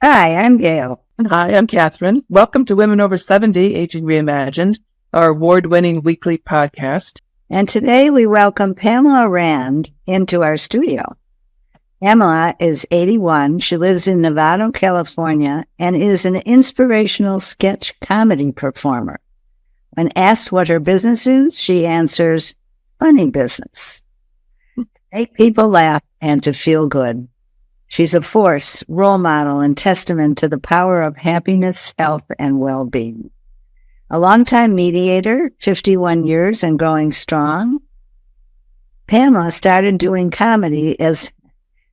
Hi, I'm Gail. Hi, I'm Catherine. Welcome to Women Over 70, Aging Reimagined, our award-winning weekly podcast. And today we welcome Pamela Rand into our studio. Pamela is 81. She lives in Nevada, California, and is an inspirational sketch comedy performer. When asked what her business is, she answers, funny business. To make people laugh and to feel good. She's a force, role model, and testament to the power of happiness, health, and well-being. A longtime mediator, 51 years and going strong, Pamela started doing comedy as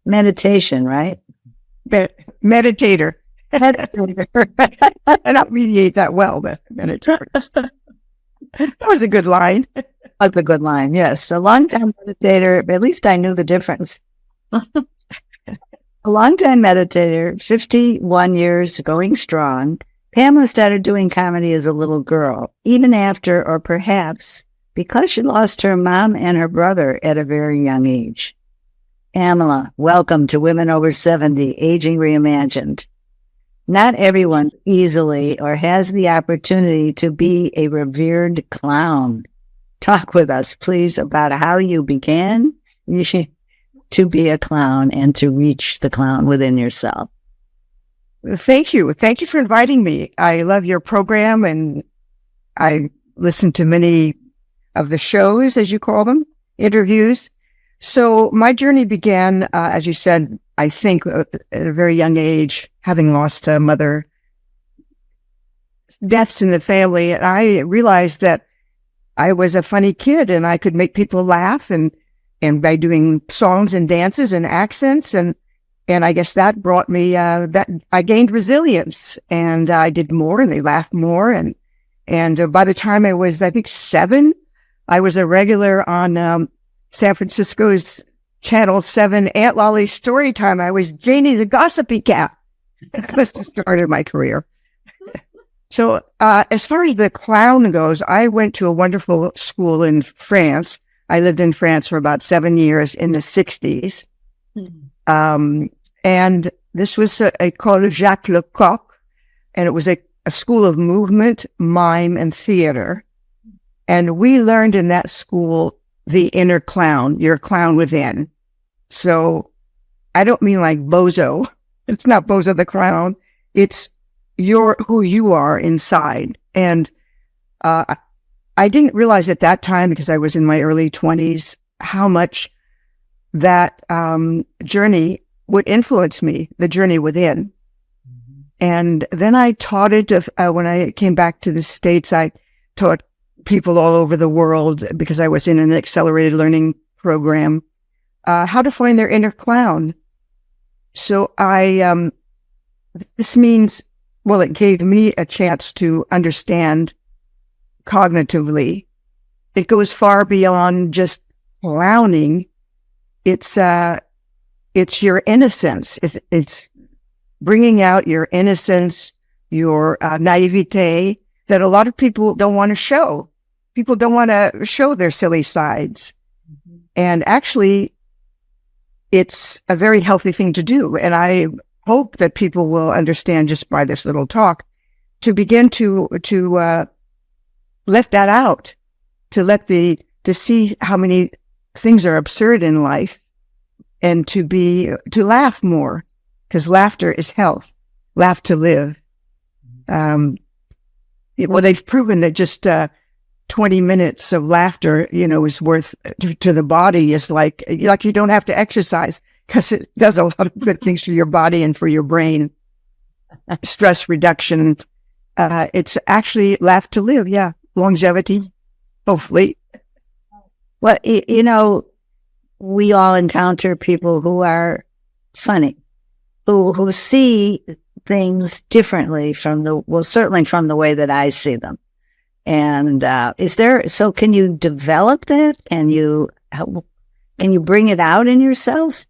meditation, right? Meditator. I don't mediate that well, but meditator. That was a good line. That's a good line, yes. A longtime meditator, at least I knew the difference. A longtime meditator, 51 years going strong, Pamela started doing comedy as a little girl, even after, or perhaps because she lost her mom and her brother at a very young age. Pamela, welcome to Women Over 70, Aging Reimagined. Not everyone easily or has the opportunity to be a revered clown. Talk with us, please, about how you began to be a clown and to reach the clown within yourself. Thank you. Thank you for inviting me. I love your program, and I listen to many of the shows, as you call them, interviews. So my journey began, as you said, I think at a very young age, having lost a mother, deaths in the family. And I realized that I was a funny kid and I could make people laugh and by doing songs and dances and accents. And I guess that brought me, that I gained resilience, and I did more and they laughed more. And by the time I was, I think 7, I was a regular on, San Francisco's Channel 7 Aunt Lolly's Story Time. I was Janie the Gossipy Cat. That's the start of my career. So, as far as the clown goes, I went to a wonderful school in France. I lived in France for about 7 years in the 60s. And this was called Jacques Lecoq, and it was a school of movement, mime, and theater. And we learned in that school the inner clown, your clown within. So I don't mean like Bozo. It's not Bozo the clown. It's who you are inside. And I didn't realize at that time, because I was in my early 20s, how much that journey would influence me, the journey within. Mm-hmm. And then I taught it, when I came back to the States, I taught people all over the world, because I was in an accelerated learning program, how to find their inner clown. So this means, well, it gave me a chance to understand cognitively. It goes far beyond just clowning. It's your innocence. It's bringing out your innocence, your naivete that a lot of people don't want to show. People don't want to show their silly sides. Mm-hmm. And actually, it's a very healthy thing to do. And I hope that people will understand just by this little talk to begin to let that out, to see how many things are absurd in life, and to laugh more, because laughter is health. Laugh to live. Well, they've proven that just 20 minutes of laughter, is worth to the body, is like you don't have to exercise, because it does a lot of good things for your body and for your brain. Stress reduction. It's actually laugh to live. Yeah. Longevity, hopefully. Well, we all encounter people who are funny, who see things differently certainly from the way that I see them. And can you develop that? Can you bring it out in yourself?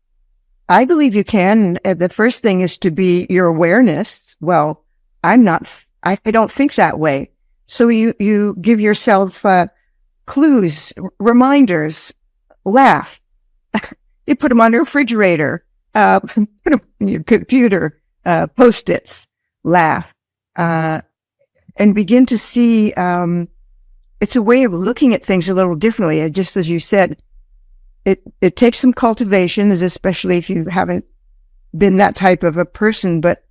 I believe you can. The first thing is to be your awareness. Well, I don't think that way. So you give yourself clues, reminders, laugh. You put them on your refrigerator, put them on your computer, Post-its, laugh, and begin to see, it's a way of looking at things a little differently. And just as you said, it takes some cultivation, especially if you haven't been that type of a person, but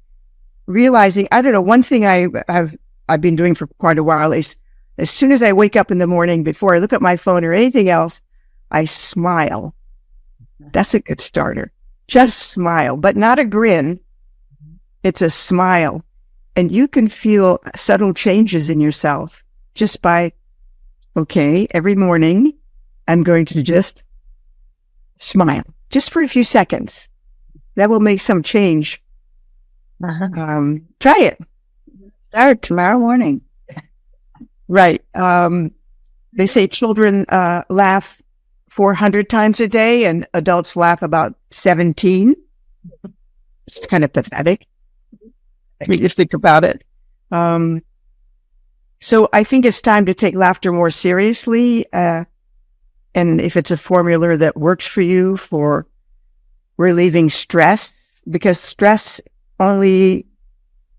realizing, I don't know, one thing I've been doing for quite a while is as soon as I wake up in the morning, before I look at my phone or anything else, I smile. That's a good starter. Just smile, but not a grin. It's a smile. And you can feel subtle changes in yourself just by, okay, every morning I'm going to just smile, just for a few seconds. That will make some change. Try it. Start tomorrow morning. Right. They say children laugh 400 times a day and adults laugh about 17. It's kind of pathetic. I mean, just think about it. So I think it's time to take laughter more seriously. And if it's a formula that works for you for relieving stress, because stress only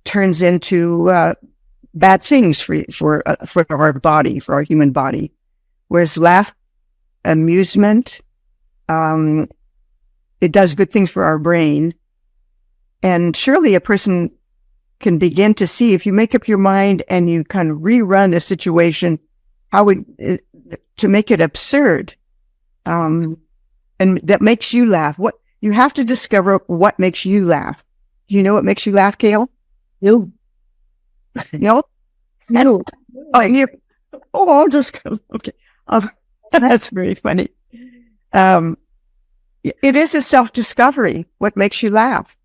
turns into bad things for our body, for our human body. Whereas amusement, it does good things for our brain. And surely a person can begin to see, if you make up your mind and you kind of rerun a situation, to make it absurd, and that makes you laugh. What you have to discover what makes you laugh. Do you know what makes you laugh, Gail? You. No? No. I'll just go. Okay. That's very funny. It is a self-discovery, what makes you laugh.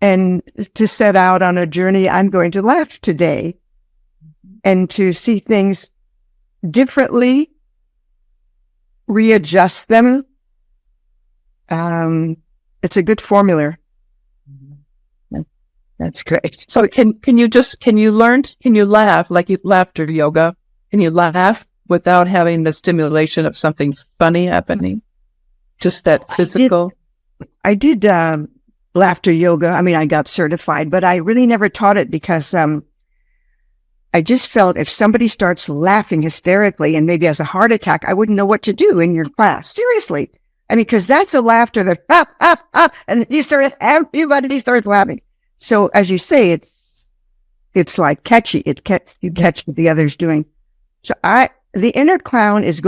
And to set out on a journey, I'm going to laugh today, and to see things differently, readjust them. It's a good formula. That's great. So can you laugh like laughter yoga? Can you laugh without having the stimulation of something funny happening? Just that physical? I did laughter yoga. I mean, I got certified, but I really never taught it because I just felt if somebody starts laughing hysterically and maybe has a heart attack, I wouldn't know what to do in your class. Seriously. I mean, because that's a laughter that, and everybody starts laughing. So as you say, it's like catchy. You catch what the other's doing. So the inner clown is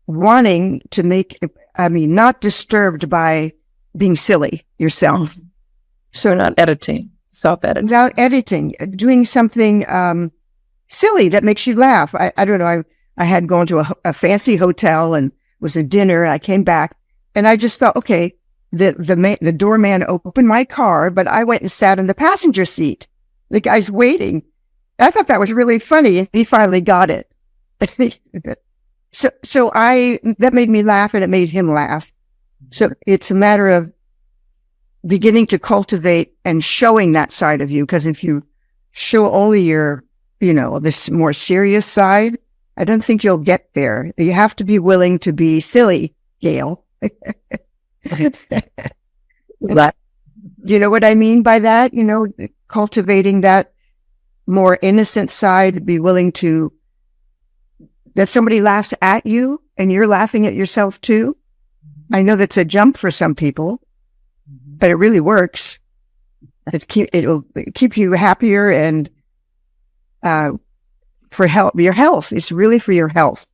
wanting to not disturbed by being silly yourself. So not editing, self-editing. Without editing, doing something silly that makes you laugh. I don't know. I had gone to a fancy hotel and was a dinner. I came back and I just thought, okay, the doorman opened my car, but I went and sat in the passenger seat. The guy's waiting. I thought that was really funny. And he finally got it. So that made me laugh and it made him laugh. So it's a matter of beginning to cultivate and showing that side of you. Because if you show only your, this more serious side, I don't think you'll get there. You have to be willing to be silly, Gail. Do you know what I mean by that? Cultivating that more innocent side, be willing to, that somebody laughs at you and you're laughing at yourself too. I know that's a jump for some people, but it really works. It'll keep you happier and, for your health. It's really for your health.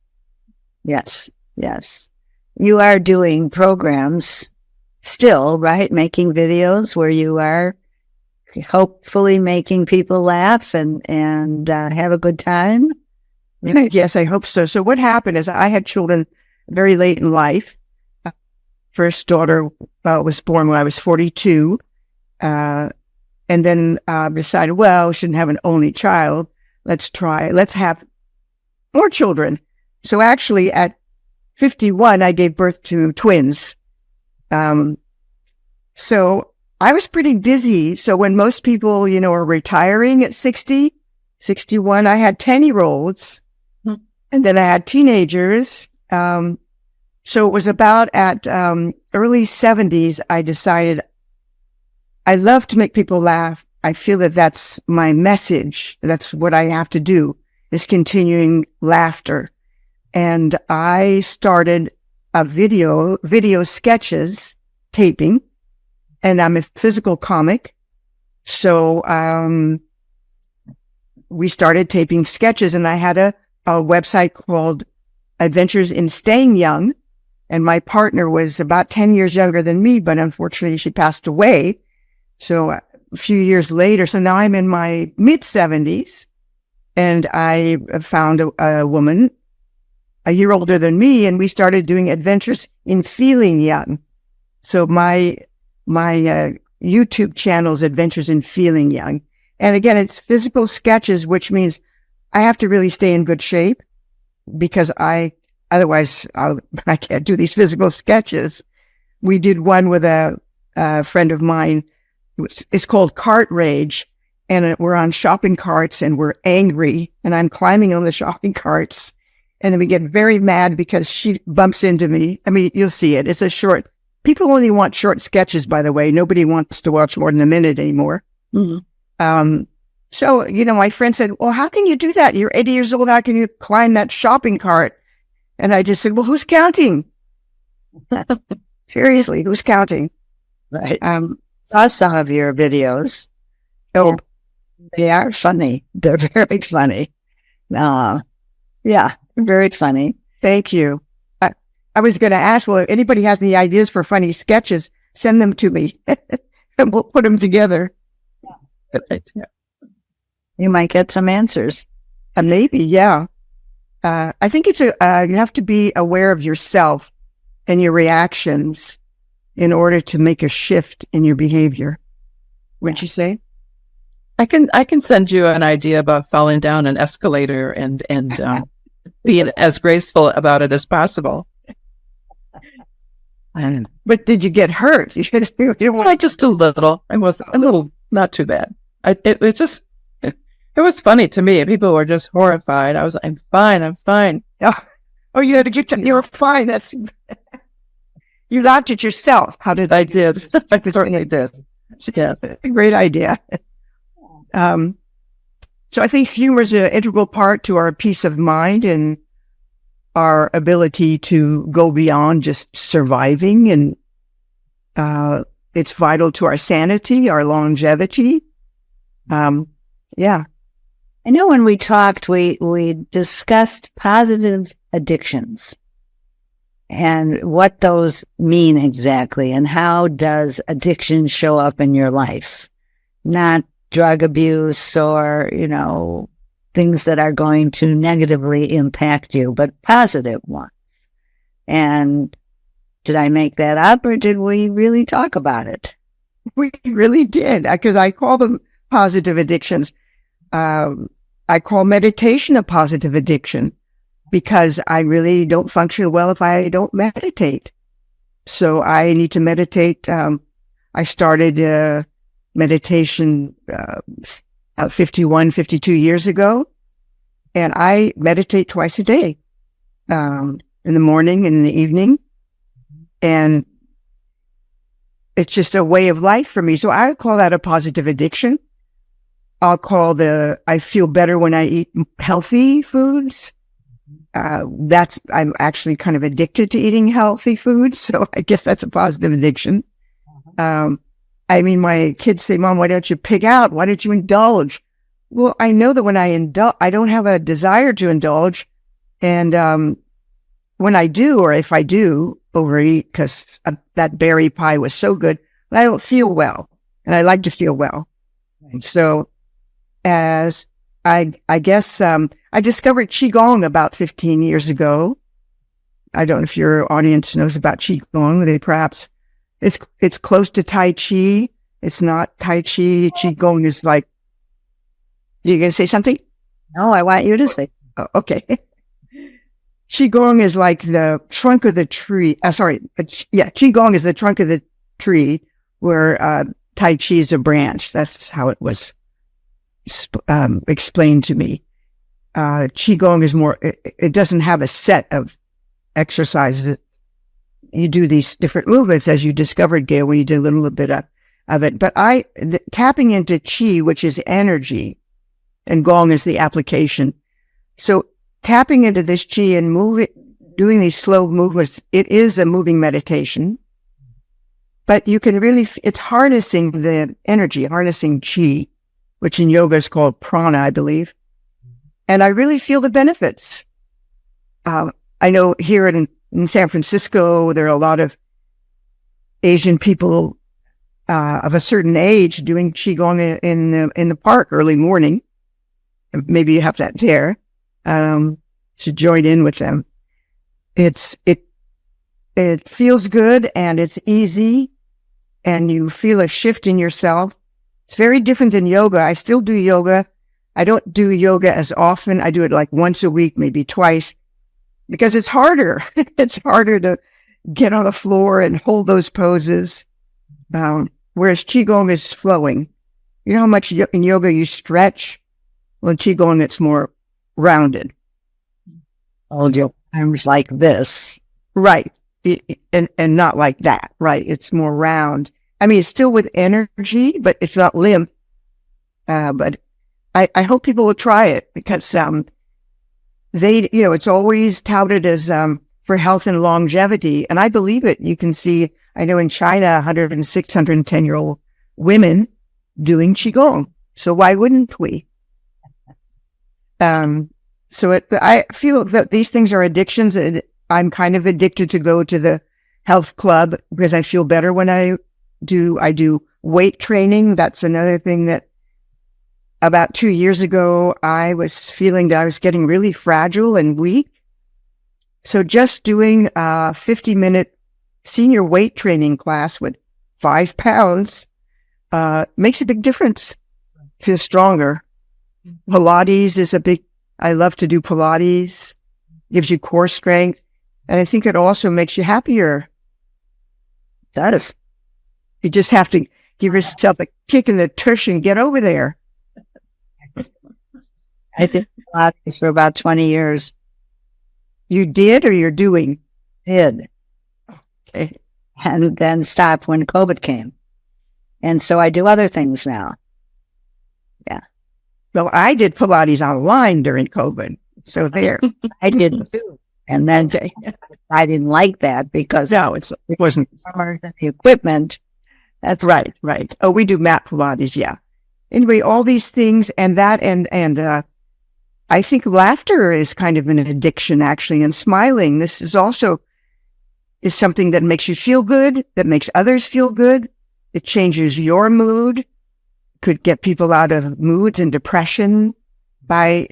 Yes. Yes. You are doing programs still, right? Making videos where you are hopefully making people laugh and have a good time. Yes, I hope so. So what happened is I had children very late in life. First daughter was born when I was 42. And then decided, well, we shouldn't have an only child. Let's have more children. So actually at 51, I gave birth to twins. So I was pretty busy. So when most people, are retiring at 60, 61, I had 10-year-olds. And then I had teenagers. So it was about at early 70s, I decided I love to make people laugh. I feel that that's my message. That's what I have to do, is continuing laughter. And I started a video sketches taping, and I'm a physical comic. So we started taping sketches, and I had a website called Adventures in Staying Young. And my partner was about 10 years younger than me, but unfortunately she passed away. So a few years later, so now I'm in my mid 70s, and I found a woman a year older than me, and we started doing Adventures in Feeling Young. So my YouTube channel's Adventures in Feeling Young. And again, it's physical sketches, which means I have to really stay in good shape, because otherwise I can't do these physical sketches. We did one with a friend of mine. It's called Cart Rage. And we're on shopping carts and we're angry, and I'm climbing on the shopping carts. And then we get very mad because she bumps into me. I mean, you'll see it. It's a short. People only want short sketches, by the way. Nobody wants to watch more than a minute anymore. Mm-hmm. So, my friend said, well, how can you do that? You're 80 years old. How can you climb that shopping cart? And I just said, well, who's counting? Seriously, who's counting? Right. Saw some of your videos. Oh, they are funny. They're very funny. Yeah, very funny. Thank you. I was going to ask, well, if anybody has any ideas for funny sketches, send them to me and we'll put them together. You might get some answers. Maybe, yeah. I think you have to be aware of yourself and your reactions in order to make a shift in your behavior. Wouldn't you say? I can send you an idea about falling down an escalator and being as graceful about it as possible. But did you get hurt? Just a little. I was a little, not too bad. It was funny to me. People were just horrified. I was like, I'm fine. Oh, you were fine. You laughed at yourself. How did I did? I certainly did. Yeah, that's a great idea. So I think humor is an integral part to our peace of mind and our ability to go beyond just surviving. And it's vital to our sanity, our longevity. Yeah. I know when we talked, we discussed positive addictions and what those mean exactly, and how does addiction show up in your life? Not drug abuse or, things that are going to negatively impact you, but positive ones. And did I make that up, or did we really talk about it? We really did, because I call them positive addictions. I call meditation a positive addiction, because I really don't function well if I don't meditate. So I need to meditate. I started meditation 52 years ago, and I meditate twice a day, in the morning and in the evening. And it's just a way of life for me. So I would call that a positive addiction. I'll call I feel better when I eat healthy foods. I'm actually kind of addicted to eating healthy foods. So I guess that's a positive addiction. My kids say, Mom, why don't you pig out? Why don't you indulge? Well, I know that when I indulge, I don't have a desire to indulge. And, when I do, or if I do overeat, because that berry pie was so good, I don't feel well, and I like to feel well. Right. So as I guess, I discovered Qigong about 15 years ago. I don't know if your audience knows about Qigong. It's close to Tai Chi. It's not Tai Chi. Qigong is like, you going to say something? No, I want you to say. Oh, okay. Qigong is like the trunk of the tree. Qigong is the trunk of the tree where Tai Chi is a branch. That's how it was explained to me. Qigong is more, it doesn't have a set of exercises. you do these different movements, as you discovered, Gail, when you did a little bit of it. But tapping into chi, which is energy, and gong is the application. So tapping into this chi and doing these slow movements, it is a moving meditation. But you can really, it's harnessing the energy, harnessing chi, which in yoga is called prana, I believe. And I really feel the benefits. I know here in San Francisco, there are a lot of Asian people of a certain age doing qigong in the park early morning. Maybe you have that there. To join in with them. It feels good and it's easy, and you feel a shift in yourself. It's very different than yoga. I still do yoga. I don't do yoga as often. I do it like once a week, maybe twice, because it's harder. It's harder to get on the floor and hold those poses. Whereas qigong is flowing. You know how much in yoga you stretch? Well, in qigong, it's more rounded. Hold your arms like this. Right. And not like that. Right. It's more round. I mean, it's still with energy, but it's not limp. But I hope people will try it, because, it's always touted as, for health and longevity. And I believe it. You can see, I know in China, 106, 110-year-old women doing qigong. So why wouldn't we? So I feel that these things are addictions. And I'm kind of addicted to go to the health club because I feel better when I do weight training. That's another thing that about 2 years ago, I was feeling that I was getting really fragile and weak. So just doing a 50-minute senior weight training class with 5 pounds makes a big difference. Feel stronger. Pilates is I love to do Pilates. Gives you core strength. And I think it also makes you happier. It does. You just have to give yourself a kick in the tush and get over there. I did Pilates for about 20 years. You did, or you're doing? Did. Okay. And then stopped when COVID came. And so I do other things now. Yeah. Well, I did Pilates online during COVID. So there. I did too. And then I didn't like that because it wasn't the equipment. That's right. Oh, we do mat Pilates. Yeah. Anyway, all these things and that, and I think laughter is kind of an addiction, actually, and smiling. This is also something that makes you feel good, that makes others feel good. It changes your mood, could get people out of moods and depression by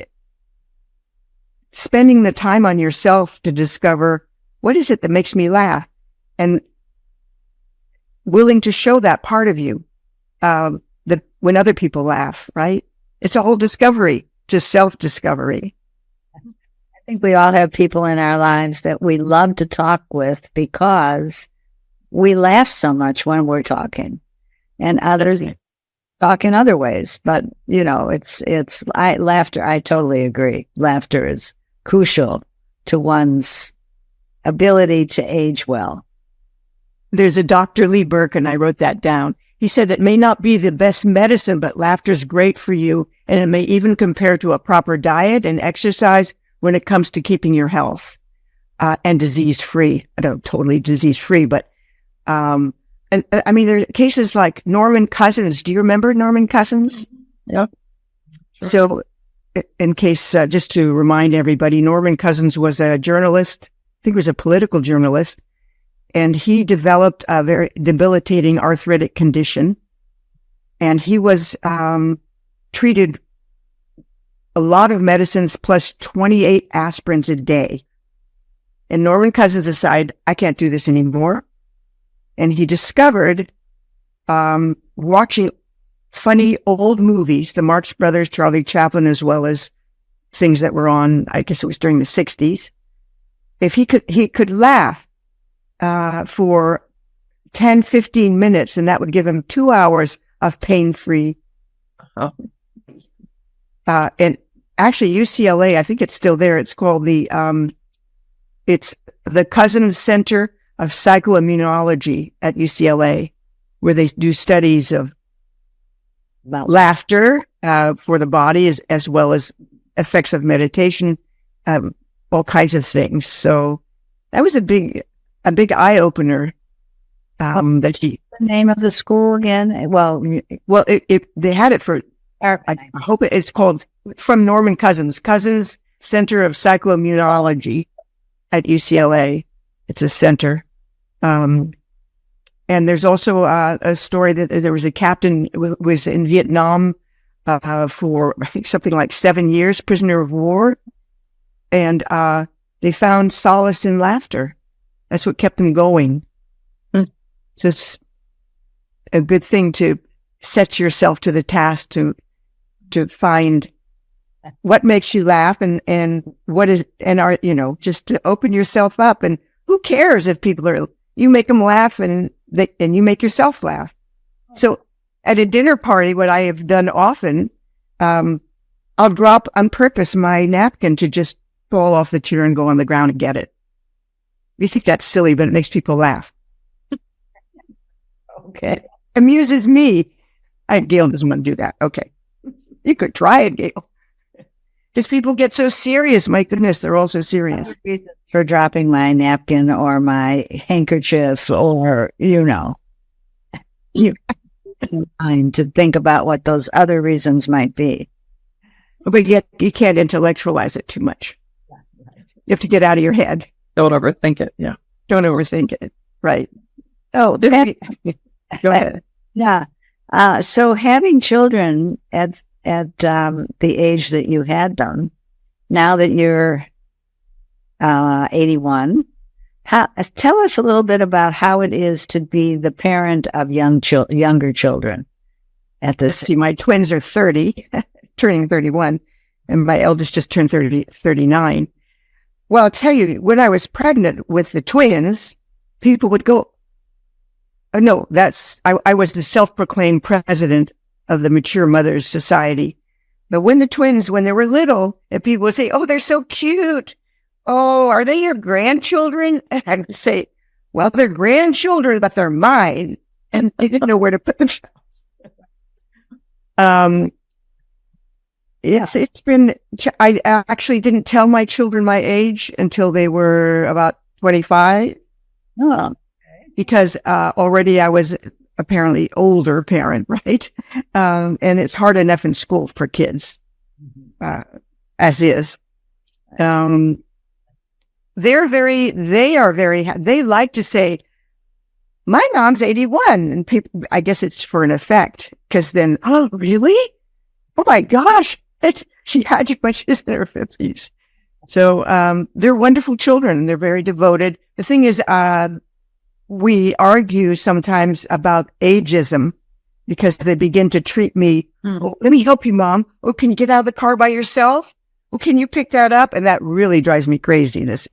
spending the time on yourself to discover what is it that makes me laugh, and willing to show that part of you when other people laugh, right? It's a whole discovery, just self-discovery. I think we all have people in our lives that we love to talk with because we laugh so much when we're talking, and others talk in other ways. But, laughter, I totally agree. Laughter is crucial to one's ability to age well. There's a Dr. Lee Burke, and I wrote that down. He said that may not be the best medicine, but laughter's great for you, and it may even compare to a proper diet and exercise when it comes to keeping your health and disease-free. I don't totally disease-free, but and I mean, there are cases like Norman Cousins. Do you remember Norman Cousins? Yeah. Sure. So, in case, just to remind everybody, Norman Cousins was a journalist. I think he was a political journalist. And he developed a very debilitating arthritic condition. And he was treated a lot of medicines plus 28 aspirins a day. And Norman Cousins decided, I can't do this anymore. And he discovered, watching funny old movies, the Marx Brothers, Charlie Chaplin, as well as things that were on, I guess it was during the 60s. If he could laugh for 10, 15 minutes, and that would give him 2 hours of pain-free. And actually UCLA, I think it's still there. It's called it's the Cousins Center of psychoimmunology at UCLA, where they do studies of laughter for the body as well as effects of meditation, all kinds of things. So that was a big eye opener. That he The name of the school again? Well, they had it for. I hope it's called from Norman Cousins Center of Psychoimmunology at UCLA. It's a center. And there's also a story that there was a captain who was in Vietnam for, I think, something like 7 years, prisoner of war. And they found solace in laughter. That's what kept them going. So it's a good thing to set yourself to the task to find what makes you laugh and what is, and are, just to open yourself up. And who cares if you make them laugh and you make yourself laugh. So at a dinner party, what I have done often, I'll drop on purpose my napkin to just fall off the chair and go on the ground and get it. You think that's silly, but it makes people laugh. Okay. Amuses me. Gail doesn't want to do that. Okay. You could try it, Gail. Because people get so serious. My goodness, they're all so serious. For dropping my napkin or my handkerchief or, mind to think about what those other reasons might be. But yet you can't intellectualize it too much. You have to get out of your head. Don't overthink it. Yeah. Don't overthink it. Right. Oh, Go ahead. Yeah. So having children at the age that you had them, now that you're 81, tell us a little bit about how it is to be the parent of younger children. See, my twins are 30, turning 31, and my eldest just turned 39. Well, I'll tell you, when I was pregnant with the twins, people would go, oh, no, I was the self-proclaimed president of the Mature Mothers Society. But when they were little, and people would say, oh, they're so cute. Oh, are they your grandchildren? And I would say, well, they're grandchildren, but they're mine. And they didn't know where to put themselves. Yes, I actually didn't tell my children my age until they were about 25. Oh. Because already I was apparently older parent, right? And it's hard enough in school for kids, as is. They like to say, my mom's 81. And people, I guess it's for an effect, because then, oh, really? Oh my gosh, she had you when she's in her 50s. So they're wonderful children, and they're very devoted. The thing is, we argue sometimes about ageism because they begin to treat me, oh, let me help you, Mom. Oh, can you get out of the car by yourself? Oh, can you pick that up? And that really drives me crazy, this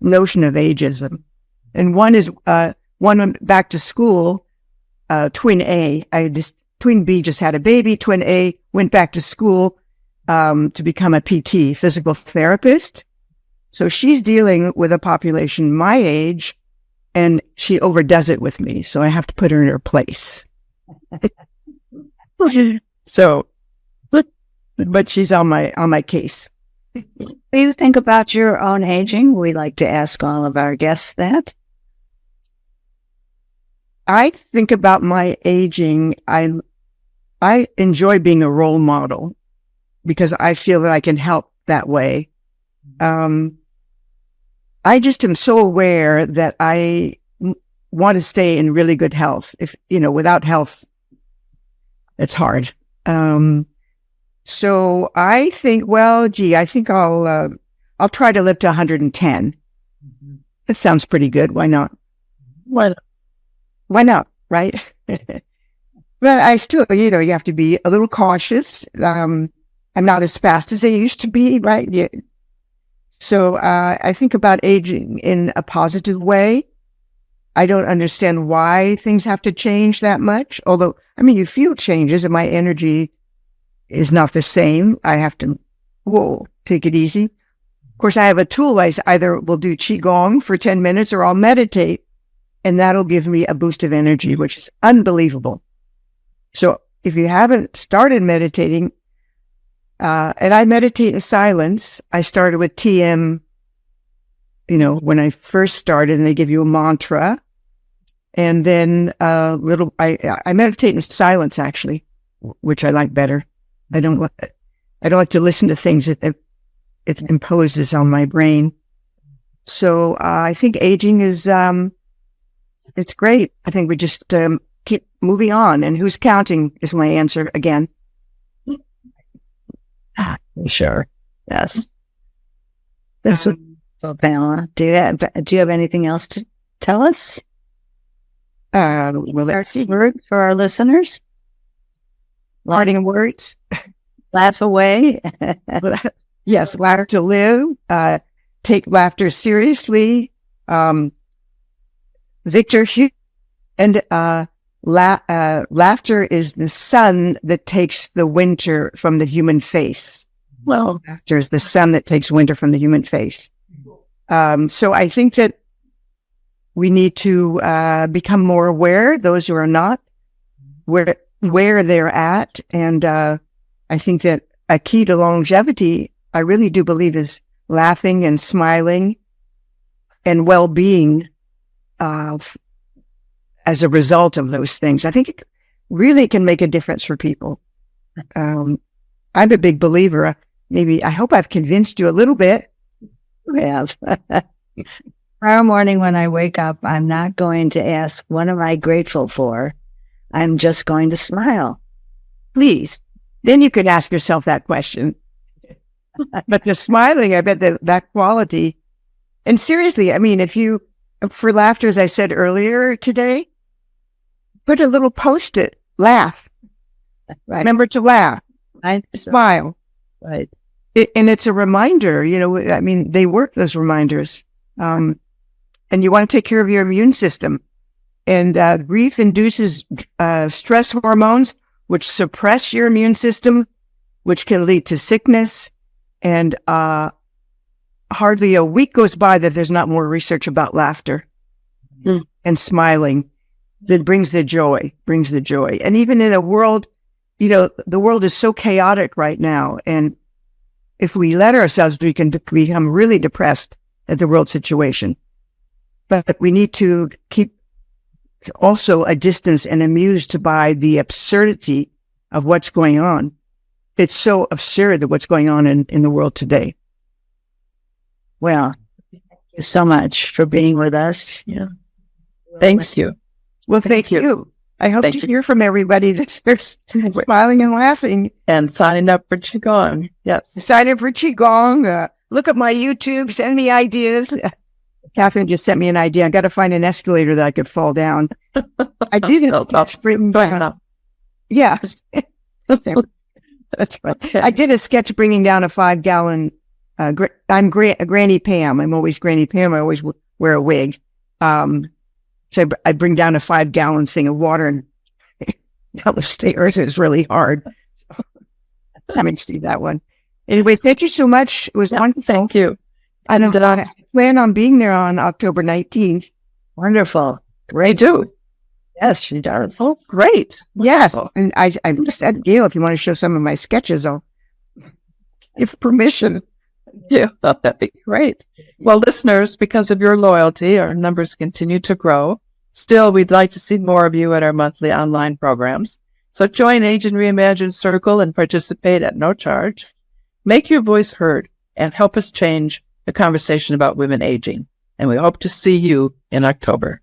notion of ageism. And one went back to school, twin A. Twin B just had a baby. Twin A went back to school to become a PT, physical therapist. So she's dealing with a population my age, and she overdoes it with me. So I have to put her in her place. So, but she's on my case. Please think about your own aging. We like to ask all of our guests that. I think about my aging. I enjoy being a role model because I feel that I can help that way. I just am so aware that I want to stay in really good health. If, without health, it's hard. So I think, I think I'll try to live to 110. Mm-hmm. That sounds pretty good. Why not? Why not? Right? But I still, you have to be a little cautious. I'm not as fast as I used to be, right? Yeah. So I think about aging in a positive way. I don't understand why things have to change that much. Although, you feel changes and my energy is not the same. I have to, take it easy. course, I have a tool. I either will do Qigong for 10 minutes or I'll meditate, and that'll give me a boost of energy, which is unbelievable. So if you haven't started meditating, and I meditate in silence, I started with TM, when I first started, and they give you a mantra. And then I meditate in silence, actually, which I like better. I don't like to listen to things that it imposes on my brain. So I think aging is it's great. I think we just keep moving on, and who's counting is my answer again. Sure. Yes. That's what. Well, Pamela, do you have anything else to tell us? Well, let's see. Word for our listeners. Parting words. Laugh away. Yes, laugh to live. Take laughter seriously. Victor Hugh. And laughter is the sun that takes the winter from the human face. Well, laughter is the sun that takes winter from the human face. So I think that we need to become more aware, those who are not, where they're at. And I think that a key to longevity, I really do believe, is laughing and smiling and well-being as a result of those things. I think it really can make a difference for people. I'm a big believer. I hope I've convinced you a little bit. Yes. Tomorrow morning when I wake up, I'm not going to ask, what am I grateful for? I'm just going to smile. Please. Then you could ask yourself that question. But the smiling, I bet that quality. And seriously, I mean, for laughter, as I said earlier today, put a little post-it, laugh. Right. Remember to laugh. Smile. Right. And it's a reminder, they work, those reminders. And you want to take care of your immune system. And grief induces stress hormones, which suppress your immune system, which can lead to sickness. And hardly a week goes by that there's not more research about laughter and smiling that brings the joy. And even in a world, the world is so chaotic right now. And if we let ourselves, we can become really depressed at the world situation. But we need to keep also a distance and amused by the absurdity of what's going on. It's so absurd that what's going on in the world today. Well, thank you so much for being with us. Yeah. Thank you. Well, thank you. I hope to hear from everybody that's smiling and laughing. And signing up for Qigong. Yes. Sign up for Qigong. Look at my YouTube. Send me ideas. Catherine just sent me an idea. I got to find an escalator that I could fall down. I did a sketch bringing down. Yeah. That's right. Okay. I did a sketch bringing down a 5-gallon. I'm Granny Pam. I'm always Granny Pam. I always wear a wig. So I bring down a 5-gallon thing of water and down the stairs. It's really hard. So, I mean, see that one. Anyway, thank you so much. It was wonderful. Thank you. And I plan on being there on October 19th. Wonderful. Great. You do. Yes, she does. Oh, great. Yes. And I said, Gail, if you want to show some of my sketches, I'll give permission. Yeah, thought that'd be great. Well, listeners, because of your loyalty, our numbers continue to grow. Still, we'd like to see more of you at our monthly online programs. So join Age and Reimagine Circle and participate at no charge. Make your voice heard and help us change the conversation about women aging. And we hope to see you in October.